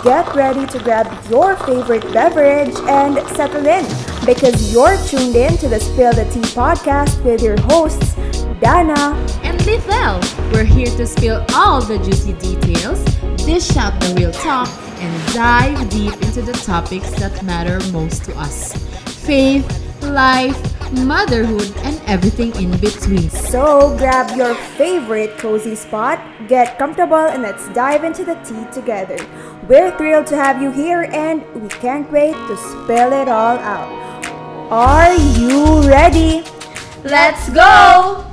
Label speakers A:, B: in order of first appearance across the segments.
A: get ready to grab your favorite beverage and settle in because you're tuned in to the Spill the Tea podcast with your hosts, Dana
B: and Lithel. We're here to spill all the juicy details, dish out the real talk, and dive deep into the topics that matter most to us. Faith, life, motherhood, and everything in between.
A: So grab your favorite cozy spot, get comfortable, and let's dive into the tea together. We're thrilled to have you here and we can't wait to spill it all out. Are you ready?
B: Let's go!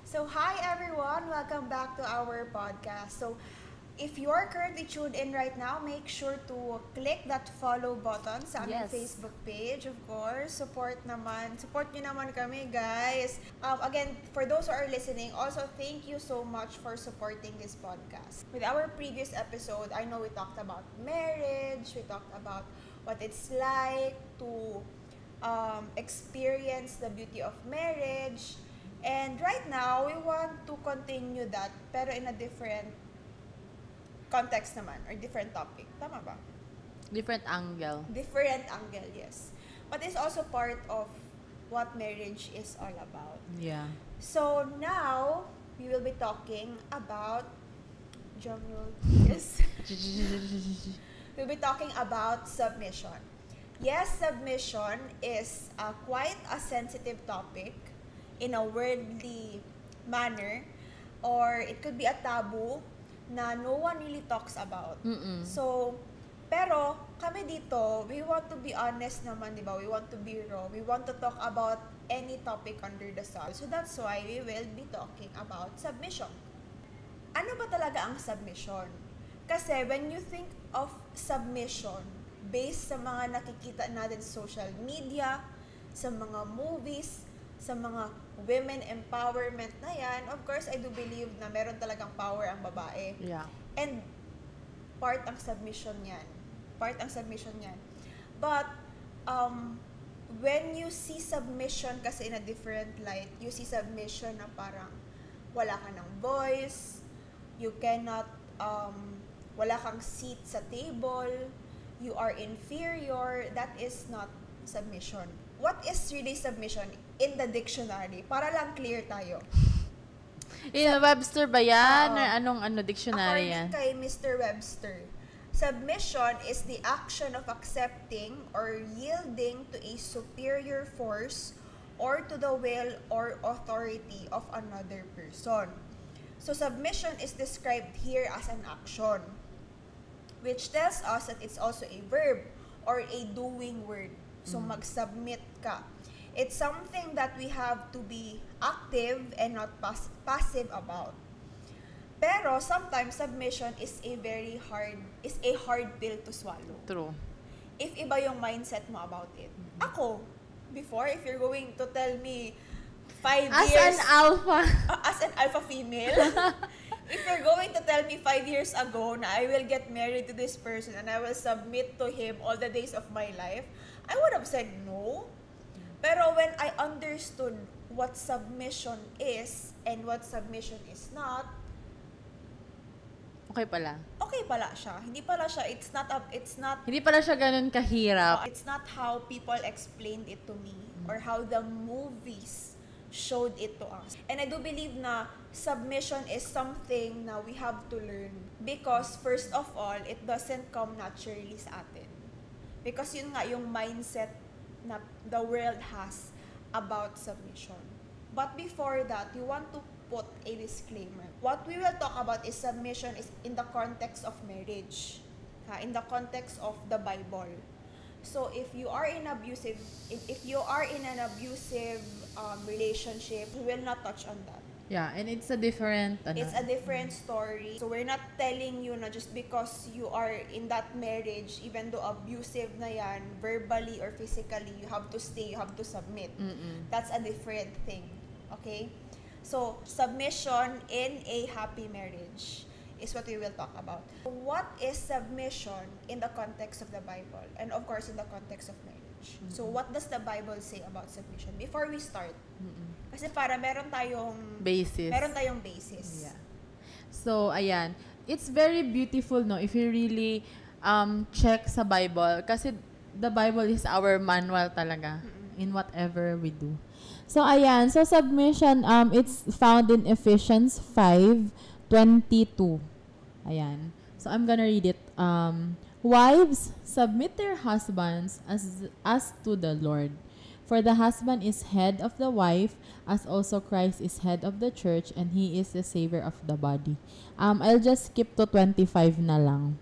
A: So hi everyone, welcome back to our podcast. So if you are currently tuned in right now, make sure to click that follow button sa aming Facebook page, of course. Support nyo naman kami, guys. Again, for those who are listening, also thank you so much for supporting this podcast. With our previous episode, I know we talked about marriage, we talked about what it's like to experience the beauty of marriage. And right now, we want to continue that, pero in a different context naman, or different topic. Tama ba?
B: Different angle.
A: Different angle, yes. But it's also part of what marriage is all about.
B: Yeah.
A: So now, we will be talking about drum roll. Yes. We'll be talking about submission. Yes, submission is quite a sensitive topic in a worldly manner, or it could be a taboo na no one really talks about. So, pero kami dito, we want to be honest naman, di ba? We want to be raw. We want to talk about any topic under the sun. So that's why we will be talking about submission. Ano ba talaga ang submission? Kasi when you think of submission, based sa mga nakikita natin sa social media, sa mga movies, sa mga women empowerment na yan, of course, I do believe na meron talagang power ang babae.
B: Yeah.
A: And part ang submission yan. But, when you see submission kasi in a different light, you see submission na parang wala ka ng voice, you cannot, wala kang seat sa table, you are inferior, that is not submission. What is really submission in the dictionary? Para lang clear tayo.
B: Webster ba yan? Or anong dictionary yan?
A: According kay Mr. Webster, submission is the action of accepting or yielding to a superior force or to the will or authority of another person. So submission is described here as an action, which tells us that it's also a verb or a doing word. So, mag-submit ka. It's something that we have to be active and not passive about. Pero, sometimes, submission is a hard pill to swallow.
B: True.
A: If iba yung mindset mo about it. Ako, before, if you're going to tell me 5
B: As
A: years...
B: an alpha.
A: As an alpha female... If you're going to tell me 5 years ago na I will get married to this person and I will submit to him all the days of my life, I would have said no. Pero when I understood what submission is and what submission is not,
B: Okay pala
A: siya. Hindi pala siya,
B: Hindi pala siya ganun kahirap.
A: it's not how people explained it to me or how the movies showed it to us. And I do believe na submission is something na we have to learn because first of all, it doesn't come naturally sa atin. Because yun nga yung mindset na the world has about submission. But before that, you want to put a disclaimer. What we will talk about is submission is in the context of marriage, in the context of the Bible. So if you are in an abusive relationship, we will not touch on that.
B: Yeah, and it's a different
A: story. So we're not telling you na just because you are in that marriage, even though abusive na yan, verbally or physically, you have to stay, you have to submit. That's a different thing. Okay? So submission in a happy marriage is what we will talk about. What is submission in the context of the Bible? And of course, in the context of marriage. So what does the Bible say about submission? Before we start, kasi para meron tayong basis.
B: Yeah. So, ayan. It's very beautiful, no? If you really check sa Bible. Kasi the Bible is our manual talaga in whatever we do. So, ayan. So, submission, it's found in Ephesians 5:22. Ayan. So, I'm gonna read it. Wives, submit their husbands as to the Lord. For the husband is head of the wife, as also Christ is head of the church, and he is the savior of the body. I'll just skip to 25 na lang.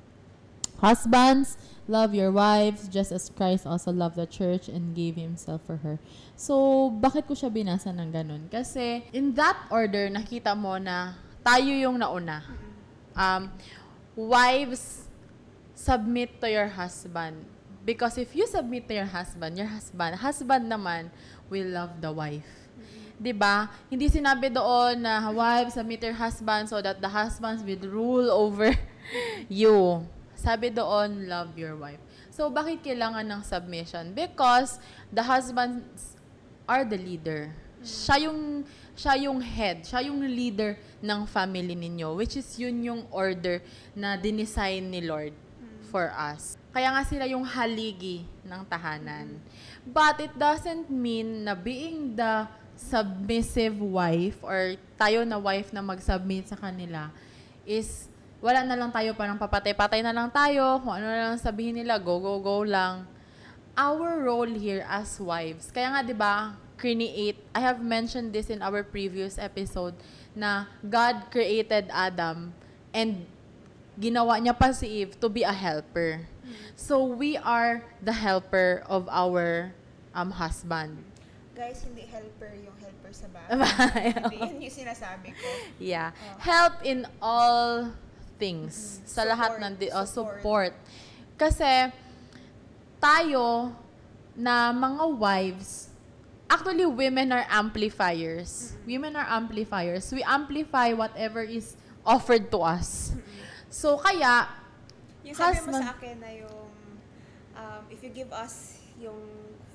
B: Husbands, love your wives, just as Christ also loved the church and gave himself for her. So, bakit ko siya binasa ng ganun? Kasi, in that order, nakita mo na tayo yung nauna. Wives, submit to your husband. Because if you submit to your husband naman will love the wife. Diba? Hindi sinabi doon na, wives, submit to your husband so that the husbands will rule over you. Sabi doon, love your wife. So, bakit kailangan ng submission? Because the husbands are the leader. Siya yung head, siya yung leader ng family ninyo, which is yun yung order na dinesign ni Lord for us. Kaya nga sila yung haligi ng tahanan. But it doesn't mean na being the submissive wife or tayo na wife na mag-submit sa kanila is wala na lang tayo, parang papatay-patay na lang tayo, kung ano na lang sabihin nila, go, go, go lang. Our role here as wives, kaya nga 'di ba, create, I have mentioned this in our previous episode, na God created Adam and ginawa niya pa si Eve to be a helper. So, we are the helper of our husband.
A: Guys, hindi helper yung helper sa bahay. Hindi, yan yung sinasabi ko.
B: Yeah. Help in all things. Sa lahat ng support. Kasi, tayo na mga wives, actually, women are amplifiers. Women are amplifiers. We amplify whatever is offered to us. So, kaya,
A: yung sabi mo sa akin na yung, if you give us yung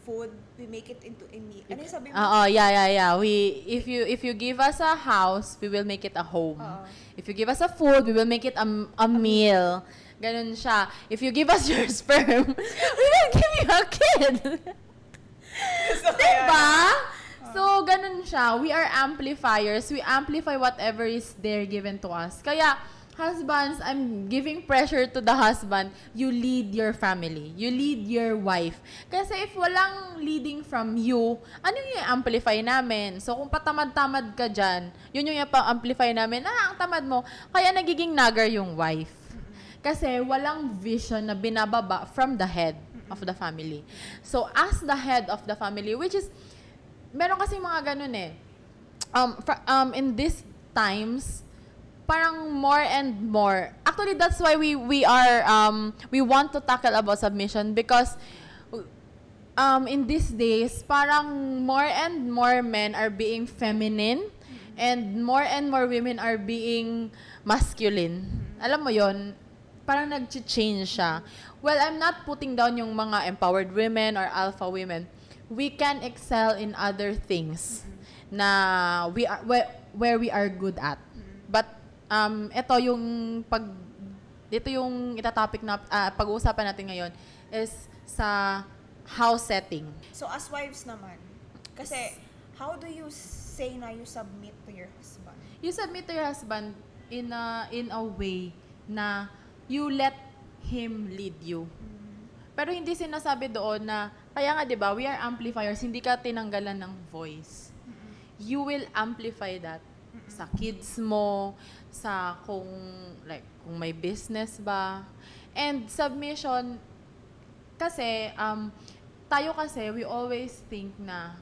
A: food, we make it into a meal. Ano yung sabi mo?
B: Yeah. If you give us a house, we will make it a home. If you give us a food, we will make it a meal. Ganun siya. If you give us your sperm, we will give you a kid. Diba? So, ganun siya. We are amplifiers. We amplify whatever is there given to us. Kaya, husbands, I'm giving pressure to the husband. You lead your family. You lead your wife. Kasi if walang leading from you, ano yung i-amplify namin? So, kung patamad-tamad ka dyan, yun yung i-amplify namin. Ang tamad mo. Kaya nagiging nagar yung wife. Kasi walang vision na binababa from the head of the family. So, as the head of the family, which is, meron kasi mga ganun eh. In these times, parang more and more. Actually, that's why we want to tackle about submission because in these days, parang more and more men are being feminine and more women are being masculine. Alam mo yon, parang nag-change siya. Well, I'm not putting down yung mga empowered women or alpha women. We can excel in other things na we are where we are good at. But ito yung itatopic na pag-uusapan natin ngayon is sa house setting.
A: So as wives naman, kasi how do you say na you submit to your husband?
B: You submit to your husband in a way na you let him lead you. Pero hindi sinasabi doon na, kaya nga 'di ba, we are amplifiers, hindi ka tinanggalan ng voice. You will amplify that sa kids mo, sa kung may business ba. And submission, kasi, tayo kasi, we always think na,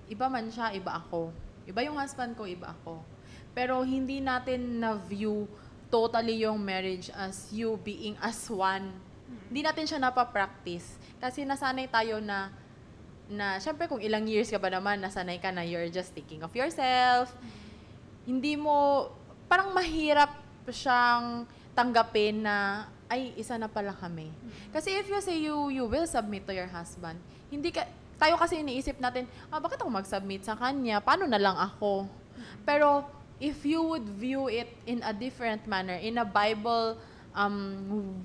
B: iba man siya, iba ako. Iba yung husband ko, iba ako. Pero hindi natin na-view totally yung marriage as you being as one. Hindi natin siya napapractice. Kasi nasanay tayo na syempre kung ilang years ka ba naman, nasanay ka na you're just thinking of yourself. Hindi mo, parang mahirap siyang tanggapin na, ay, isa na pala kami. Kasi if you say you will submit to your husband, tayo kasi iniisip natin, bakit ako mag-submit sa kanya? Paano na lang ako? Pero, if you would view it in a different manner, in a Bible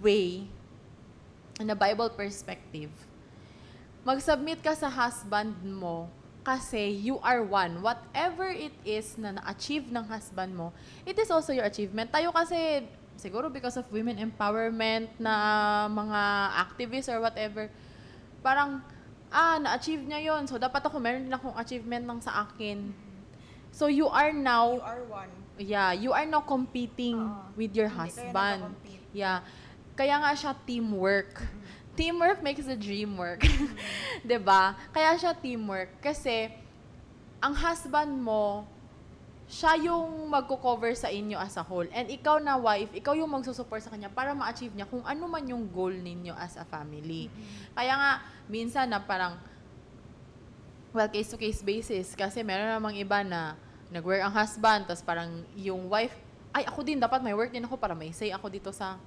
B: way, in a Bible perspective, mag-submit ka sa husband mo kasi you are one. Whatever it is na na-achieve ng husband mo, it is also your achievement. Tayo kasi, siguro because of women empowerment na mga activists or whatever, parang, na-achieve niya yon, so dapat ako, meron din akong achievement ng sa akin. So you are now,
A: You are one.
B: yeah, you are now competing with your
A: Hindi kayo
B: husband.
A: nagko-compete.
B: Yeah. Kaya nga siya teamwork. Teamwork makes the dream work. 'Di ba? Kaya siya teamwork kasi ang husband mo, siya yung magko-cover sa inyo as a whole. And ikaw na wife, ikaw yung magsusupport sa kanya para ma-achieve niya kung ano man yung goal ninyo as a family. Kaya nga, minsan na parang, well, case-to-case basis. Kasi meron namang iba na nag-work ang husband, tapos parang yung wife, ay, ako din, dapat may work din ako para may say ako dito sa...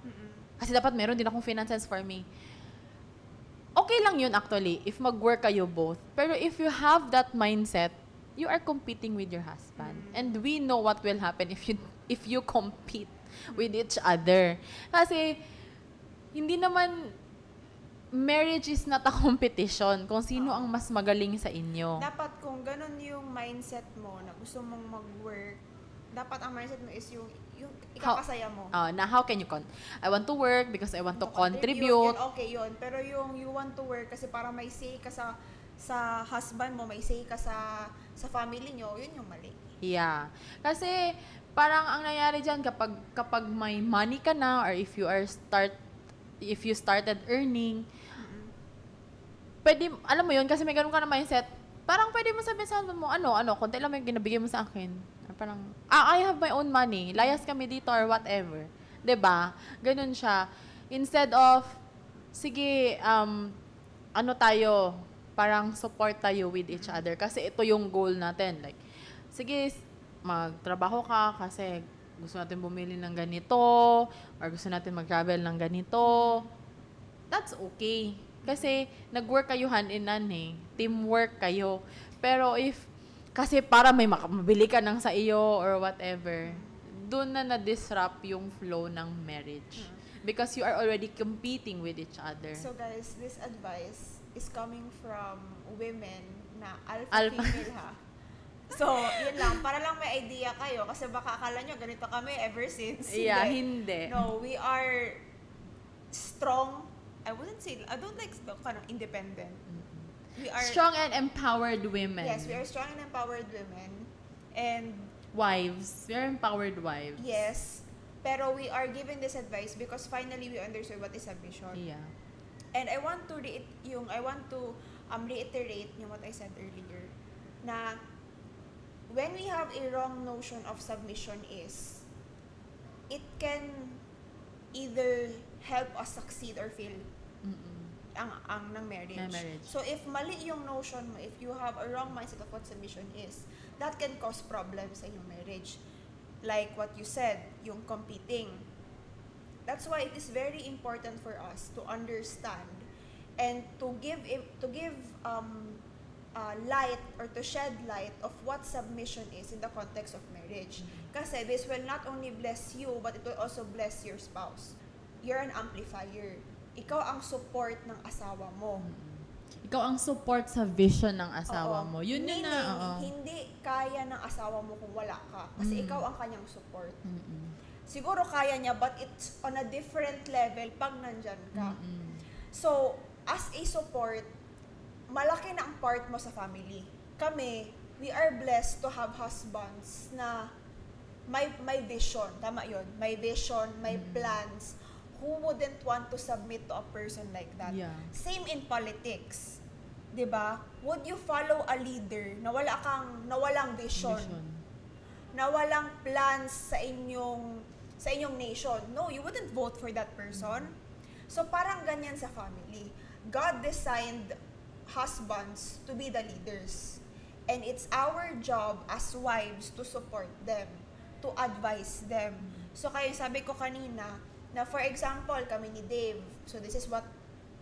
B: Kasi dapat meron din akong finances for me. Okay lang yun actually, if mag-work kayo both. Pero if you have that mindset, you are competing with your husband. And we know what will happen if you compete with each other. Kasi, hindi naman, marriage is not a competition kung sino ang mas magaling sa inyo.
A: Dapat kung ganun yung mindset mo na gusto mong mag-work, dapat ang mindset mo is yung ikakasaya mo.
B: Na how can you I want to work because I want to contribute.
A: Yun, okay yun. Pero yung you want to work kasi para may say ka sa husband mo, may say ka sa family nyo, yun yung mali.
B: Yeah. Kasi parang ang nangyari dyan kapag may money ka na or if you started earning, pwede, alam mo yun, kasi may ganun ka na mindset, parang pwede mo sabihin sa husband mo, konti lang may ginabigay mo sa akin. Parang, I have my own money. Layas kami dito or whatever. 'Di ba? Ganun siya. Instead of, sige, tayo, parang support tayo with each other. Kasi ito yung goal natin. Like, sige, magtrabaho ka kasi gusto natin bumili ng ganito or gusto natin mag-travel ng ganito. That's okay. Kasi nag-work kayo hand in hand eh. Teamwork kayo. Pero kasi para may mabili ka ng sa iyo or whatever, doon na na-disrupt yung flow ng marriage. Because you are already competing with each other.
A: So guys, this advice is coming from women na alpha. Female ha. So, yun lang. Para lang may idea kayo. Kasi baka akala nyo, ganito kami ever since.
B: Yeah, hindi.
A: No, we are strong. I don't like kind of independent. We are
B: strong and empowered women.
A: Yes, we are strong and empowered women. And
B: wives. We are empowered wives.
A: yes, pero we are giving this advice because finally we understood what is submission.
B: Yeah.
A: And I want to reiterate yung what I said earlier na when we have a wrong notion of submission is it can either help us succeed or fail ang ng marriage. So if mali yung notion mo, if you have a wrong mindset of what submission is, that can cause problems sa yung marriage. Like what you said, yung competing. That's why it is very important for us to understand and to give light or to shed light of what submission is in the context of marriage. Kasi this will not only bless you, but it will also bless your spouse. You're an amplifier. Ikaw ang support ng asawa mo.
B: Ikaw ang support sa vision ng asawa mo. Yun
A: Meaning,
B: na.
A: hindi kaya ng asawa mo kung wala ka. Kasi ikaw ang kanyang support. Siguro kaya niya, but it's on a different level pag nandyan ka. So, as a support, malaki na ang part mo sa family. Kami, we are blessed to have husbands na may vision. Tama yun. May vision, may plans. Who wouldn't want to submit to a person like that?
B: Yeah.
A: Same in politics. 'Di ba? Would you follow a leader na walang vision? Na walang plans sa inyong nation? No, you wouldn't vote for that person. So parang ganyan sa family. God designed husbands to be the leaders. And it's our job as wives to support them, to advise them. So kaya sabi ko kanina, na for example, kami ni Dave, so this is what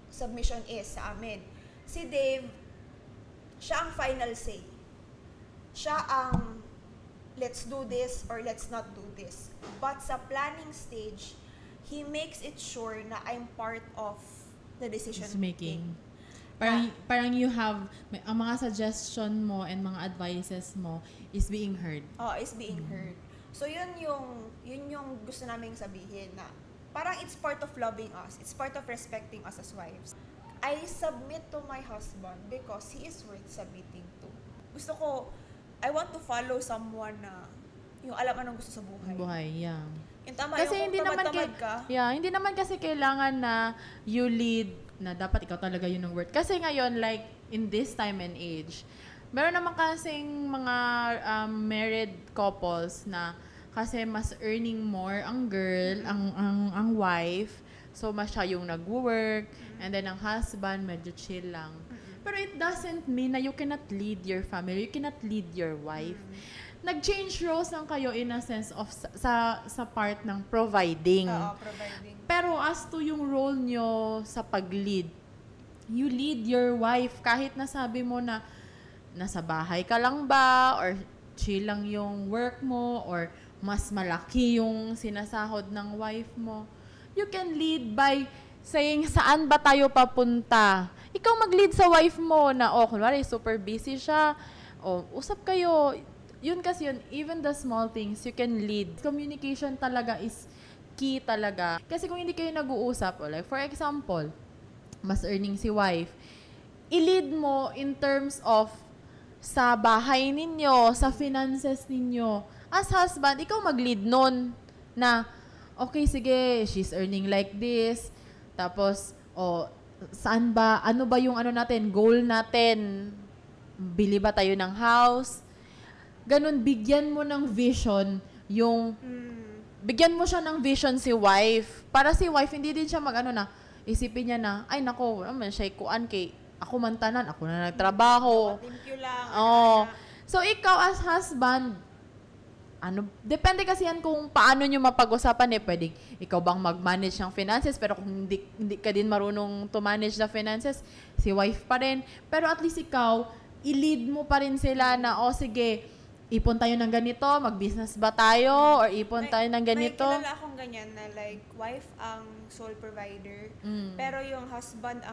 A: submission is sa amin. Si Dave, siya ang final say. Siya ang let's do this or let's not do this. But sa planning stage, he makes it sure na I'm part of the decision
B: making. Parang you have, ang mga suggestion mo and mga advices mo is being heard.
A: Oh, is being heard. So yun yung gusto naming sabihin na parang it's part of loving us. It's part of respecting us as wives. I submit to my husband because he is worth submitting to. Gusto ko, I want to follow someone na yung alam anong gusto sa buhay.
B: Yeah.
A: Yung tama,
B: Kasi
A: yung tamad-tamad ka.
B: Yeah, hindi naman kasi kailangan na you lead, na dapat ikaw talaga yun ng worth. Kasi ngayon, like, in this time and age, meron naman kasing mga married couples na kasi mas earning more ang girl, ang wife. So, mas siya yung nag-work, and then ang husband, medyo chill lang. Pero it doesn't mean na you cannot lead your family, you cannot lead your wife. Nag-change roles lang kayo in a sense of sa part ng providing.
A: Oo, providing.
B: Pero as to yung role nyo sa pag-lead, you lead your wife kahit nasabi mo na nasa bahay ka lang ba, or chill lang yung work mo, or mas malaki yung sinasahod ng wife mo. You can lead by saying, saan ba tayo papunta? Ikaw mag-lead sa wife mo na, kunwari, super busy siya. Usap kayo. Yun kasi yun, even the small things, you can lead. Communication talaga is key talaga. Kasi kung hindi kayo nag-uusap, like for example, mas earning si wife, i-lead mo in terms of sa bahay ninyo, sa finances ninyo. As husband, ikaw mag-lead nun na, okay, sige, she's earning like this. Tapos, saan ba, ano ba yung natin, goal natin? Bili ba tayo ng house? Ganun, bigyan mo ng vision bigyan mo siya ng vision si wife. Para si wife, hindi din siya isipin niya na, ay nako, naman siya ikuan kay, ako mantanan, ako na nagtrabaho.
A: Thank you lang.
B: So, ikaw as husband, depende kasi yan kung paano nyo mapag-usapan pwedeng ikaw bang mag-manage ng finances, pero kung hindi ka din marunong to manage the finances, si wife pa rin. Pero at least ikaw, i-lead mo pa rin sila na, sige, ipon tayo ng ganito, mag-business ba tayo, or ipon tayo ng ganito.
A: May kilala akong ganyan na like, wife ang sole provider, pero yung husband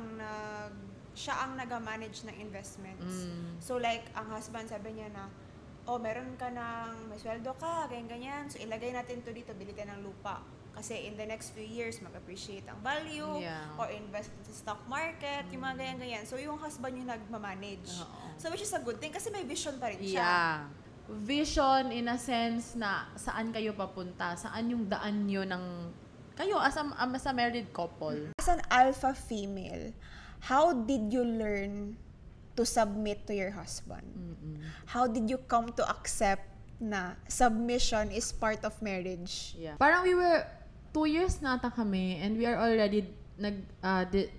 A: siya ang nag-manage ng investments. So like, ang husband sabi niya na, meron ka may sweldo ka, ganyan. So, ilagay natin to dito, bili ka ng lupa. Kasi in the next few years, mag-appreciate ang value, or invest sa stock market, yung mga ganyan-ganyan. So, yung husband yung nag-manage. So, which is a good thing, kasi may vision pa rin siya.
B: Yeah. Vision in a sense na saan kayo papunta, saan yung daan nyo kayo as a married couple.
A: As an alpha female, how did you learn to submit to your husband? How did you come to accept na submission is part of marriage?
B: Yeah. Parang we were 2 years nata kami and we are already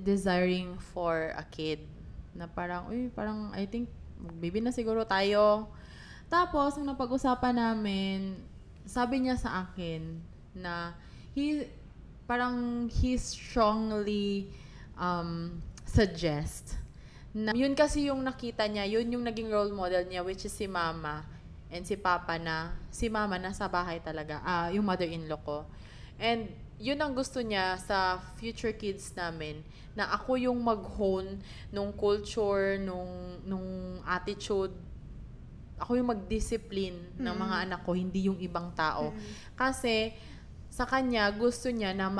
B: desiring for a kid. Na parang, I think baby na siguro tayo. Tapos, nung napag-usapan namin, sabi niya sa akin na he strongly suggest na yun kasi yung nakita niya, yun yung naging role model niya, which is si mama and si papa na, si mama nasa bahay talaga, yung mother-in-law ko. And yun ang gusto niya sa future kids namin, na ako yung mag-hone nung culture, nung attitude, ako yung mag-discipline ng mga anak ko, hindi yung ibang tao. Kasi sa kanya, gusto niya na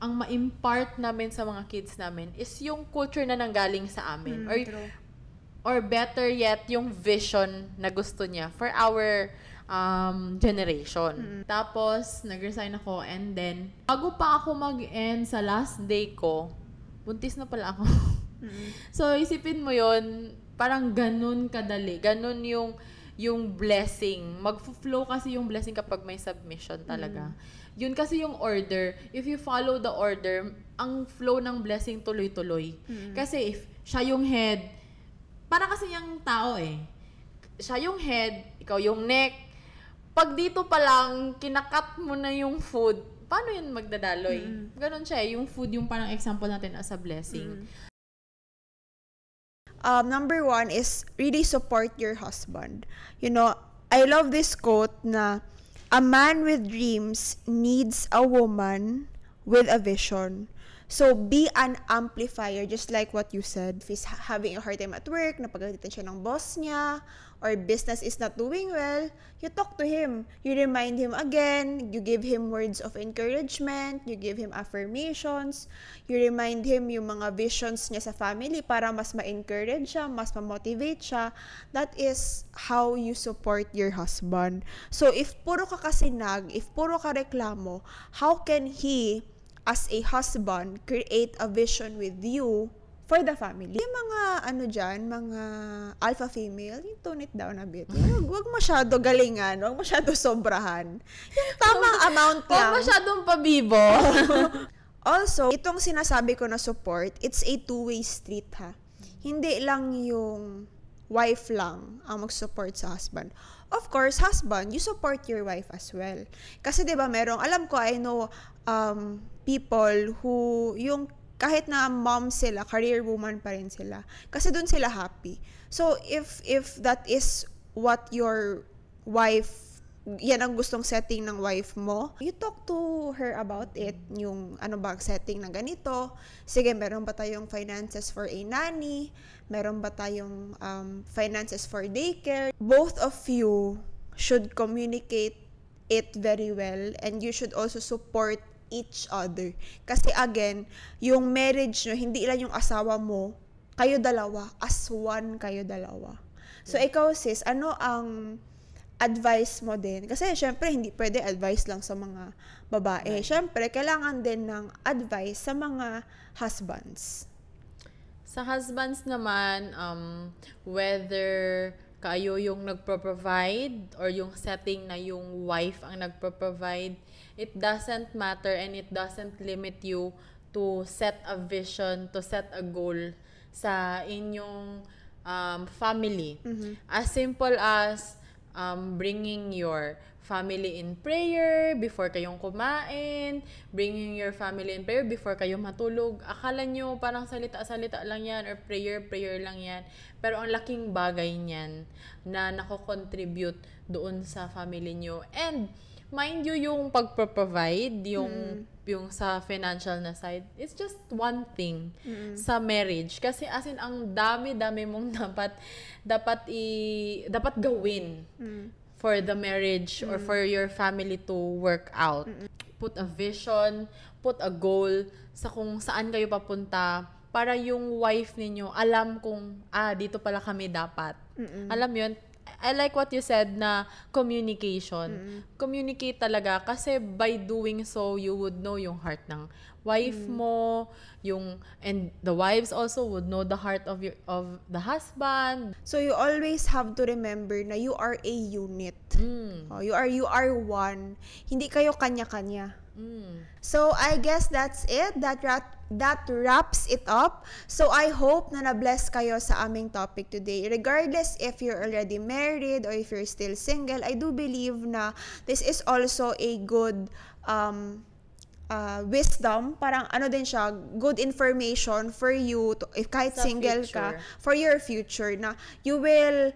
B: ang ma-impart namin sa mga kids namin is yung culture na nanggaling sa amin. Or better yet, yung vision na gusto niya for our generation. Tapos, nag-resign ako and then, bago pa ako mag-end sa last day ko, buntis na pala ako. So, isipin mo yon, parang ganun kadali. Ganun yung blessing. Mag-flow kasi yung blessing kapag may submission talaga. Yun kasi yung order. If you follow the order, ang flow ng blessing tuloy-tuloy. Kasi if siya yung head, para kasi yung tao siya yung head, ikaw yung neck. Pag dito pa lang, kinakat mo na yung food, paano yun magdadaloy? Ganon siya yung food yung parang example natin as a blessing.
A: Number 1 is really support your husband. You know, I love this quote na, a man with dreams needs a woman with a vision. So, be an amplifier, just like what you said. If he's having a hard time at work, napagalitan siya ng boss niya, or business is not doing well, you talk to him. You remind him again, you give him words of encouragement, you give him affirmations, you remind him yung mga visions niya sa family para mas ma-encourage siya, mas ma-motivate siya. That is how you support your husband. So, if puro ka kasinag, if puro ka reklamo, how can he, as a husband, create a vision with you for the family? Yung mga, mga alpha female, yung tone it down a bit. Huwag masyado galingan, huwag masyado sobrahan. Yung tamang amount lang.
B: Huwag masyadong pabibo.
A: Also, itong sinasabi ko na support, it's a two-way street ha. Hindi lang yung wife lang ang mag-support sa husband. Of course, husband, you support your wife as well. Kasi 'di ba alam ko, I know people who yung kahit na mom sila, career woman pa rin sila. Kasi doon sila happy. So, if that is what your wife, yan ang gustong setting ng wife mo, you talk to her about it. Yung ano ba setting na ganito. Sige, meron ba tayong finances for a nanny? Meron ba tayong finances for daycare? Both of you should communicate it very well, and you should also support each other. Kasi again, yung marriage nyo, hindi lang yung asawa mo, kayo dalawa, as one kayo dalawa. So, ikaw sis, ano ang advice mo din? Kasi syempre, hindi pwede advice lang sa mga babae. Syempre, kailangan din ng advice sa mga husbands.
B: Sa husbands naman, whether kayo yung nagpro-provide or yung setting na yung wife ang nagpro-provide, it doesn't matter and it doesn't limit you to set a vision, to set a goal sa inyong family. Mm-hmm. As simple as bringing your family in prayer before kayong kumain, bringing your family in prayer before kayo matulog. Akala nyo parang salita-salita lang yan or prayer lang yan. Pero ang laking bagay niyan na nako-contribute doon sa family nyo. And mind you, yung pagpro-provide, yung sa financial na side, it's just one thing sa marriage. Kasi as in, ang dami-dami mong dapat gawin for the marriage or for your family to work out. Put a vision, put a goal sa kung saan kayo papunta para yung wife ninyo alam kung, dito pala kami dapat. Alam yun? I like what you said na communication. Communicate talaga kasi by doing so, you would know yung heart ng wife mo, and the wives also would know the heart of the husband.
A: So you always have to remember na you are a unit. You are one. Hindi kayo kanya-kanya. So I guess that's it. That wraps it up. So I hope na na-bless kayo sa aming topic today. Regardless if you're already married or if you're still single, I do believe na this is also a good wisdom, parang ano din siya, good information for you to, if kahit sa single future. Ka, for your future, na you will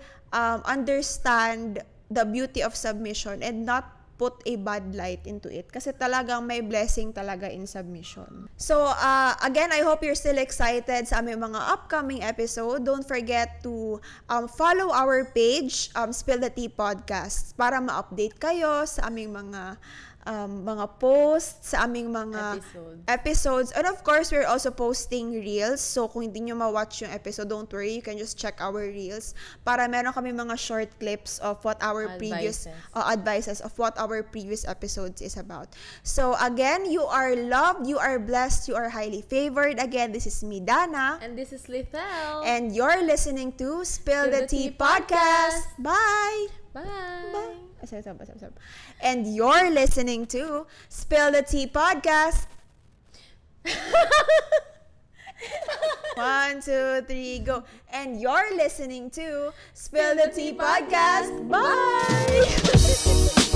A: understand the beauty of submission and not put a bad light into it. Kasi talagang may blessing talaga in submission. So, again, I hope you're still excited sa aming mga upcoming episode. Don't forget to follow our page, Spill the Tea Podcast, para ma-update kayo sa aming mga posts, sa aming mga episodes. And of course, we're also posting reels. So, kung hindi nyo ma-watch yung episode, don't worry. You can just check our reels para meron kami mga short clips of what our previous advices of what our previous episodes is about. So, again, you are loved, you are blessed, you are highly favored. Again, this is me, Dana.
B: And this is Lithel.
A: And you're listening to Spill the Tea Podcast. Bye!
B: Bye!
A: Bye! And you're listening to Spill the Tea Podcast. 1, 2, 3, go. And you're listening to Spill the Tea Podcast. Bye!